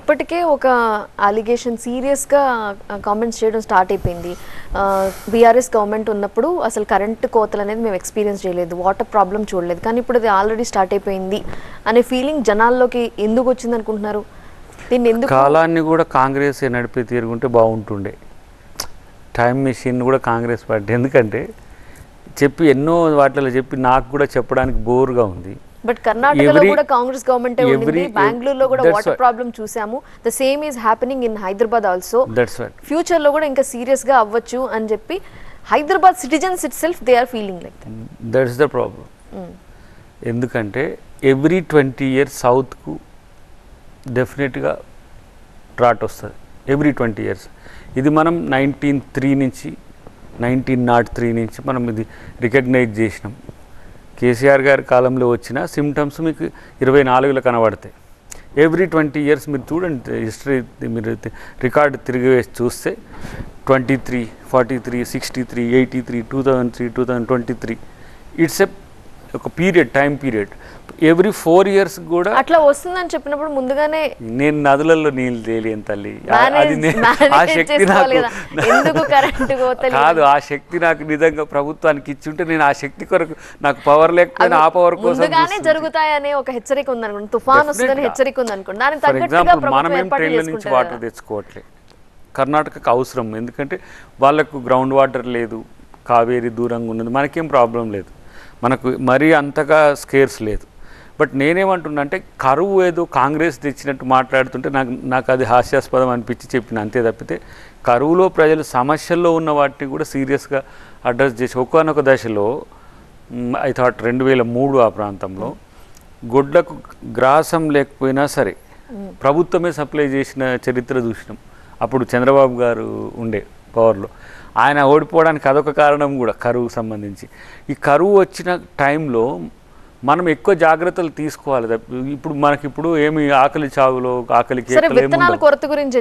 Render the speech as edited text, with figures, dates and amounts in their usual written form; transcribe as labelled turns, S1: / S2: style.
S1: ఇప్పటికే ఒక అలిగేషన్ సీరియస్గా కామెంట్స్ చేయడం స్టార్ట్ అయిపోయింది. బీఆర్ఎస్ గవర్నమెంట్ ఉన్నప్పుడు అసలు కరెంట్ కోతలు అనేది మేము ఎక్స్పీరియన్స్ చేయలేదు, వాటర్ ప్రాబ్లం చూడలేదు, కానీ ఇప్పుడు అది ఆల్రెడీ స్టార్ట్ అయిపోయింది అనే ఫీలింగ్ జనాల్లోకి ఎందుకు వచ్చింది అనుకుంటున్నారు? దీన్ని ఎందుకు
S2: కాలాన్ని కూడా కాంగ్రెస్ నడిపి తీరుగుంటే బాగుంటుండే. టైం మెషిన్ కూడా కాంగ్రెస్ పార్టీ, ఎందుకంటే చెప్పి ఎన్నో వాటిలో చెప్పి నాకు కూడా చెప్పడానికి బోర్గా ఉంది.
S1: బట్ కర్ణాటకలో కూడా కాంగ్రెస్ గవర్నమెంటే ఉంది, బెంగళూరులో కూడా వాటర్ ప్రాబ్లం చూసాము. The same is happening in Hyderabad also. Future లో కూడా ఇంకా సీరియస్ గా అవ్వచ్చు అని చెప్పి Hyderabad citizens itself they are feeling like
S2: that's the problem. ఎందుకంటే ఎవ్రీ 20 years సౌత్కు డెఫినెట్గా డ్రాట్ వస్తుంది, ఎవ్రీ 20 years. ఇది మనం 1903 నుంచి 1903 నుంచి మనం ఇది రికగ్నైజ్ చేసినాం. కేసీఆర్ గారి కాలంలో వచ్చిన సిమ్టమ్స్ మీకు 24లో కనబడతాయి. ఎవ్రీ 20 years మీరు చూడండి, హిస్టరీ మీరు రికార్డు తిరిగి వేసి చూస్తే 23, 43, 63, 83, 2003, 2023 ఇట్స్ ఒక period, time period. Every 4 years కూడా
S1: అట్లా వస్తుందని చెప్పినప్పుడు ముందుగానే
S2: నేను నదులలో నీళ్ళు తేలియను తల్లి, అది ఆ శక్తి నాకు కాదు, ఆ శక్తి నాకు నిజంగా ప్రభుత్వానికి ఇచ్చుంటే నేను ఆ శక్తి కొరకు, నాకు పవర్ లేకపోయినా ఆ పవర్ కోసం
S1: ముందుగానే జరుగుతాయనే ఒక హెచ్చరిక ఉంది అనుకోండి, తుఫాన్ వస్తుందని హెచ్చరిక ఉంది అనుకోండి. దాని
S2: ఫర్ ఎగ్జాంపుల్ మనమేం ట్రైన్ల నుంచి వాటర్ తెచ్చుకోవట్లే, కర్ణాటకకు అవసరం, ఎందుకంటే వాళ్ళకు గ్రౌండ్ వాటర్ లేదు, కావేరీ దూరంగా ఉన్నది, మనకేం ప్రాబ్లం లేదు, మనకు మరీ అంతగా స్కేర్స్ లేదు. బట్ నేనేమంటున్నా అంటే కరువు ఏదో కాంగ్రెస్ తెచ్చినట్టు మాట్లాడుతుంటే నాకు అది హాస్యాస్పదం అనిపించి చెప్పిన, అంతే తప్పితే కరువులో ప్రజలు సమస్యల్లో ఉన్న వాటిని కూడా సీరియస్గా అడ్రస్ చేసి ఒకానొక దశలో ఐ థాట్ 2003 ఆ ప్రాంతంలో గొడ్లకు గ్రాసం లేకపోయినా సరే ప్రభుత్వమే సప్లై చేసిన చరిత్ర చూసినాం. అప్పుడు చంద్రబాబు గారు ఉండే పవర్లో, ఆయన ఓడిపోవడానికి అదొక కారణం కూడా కరువుకు సంబంధించి. ఈ కరువు వచ్చిన టైంలో మనం ఎక్కువ జాగ్రత్తలు తీసుకోవాలి. ఇప్పుడు మనకిప్పుడు ఏమి ఆకలి చావులో ఆకలి
S1: కొరత గురించి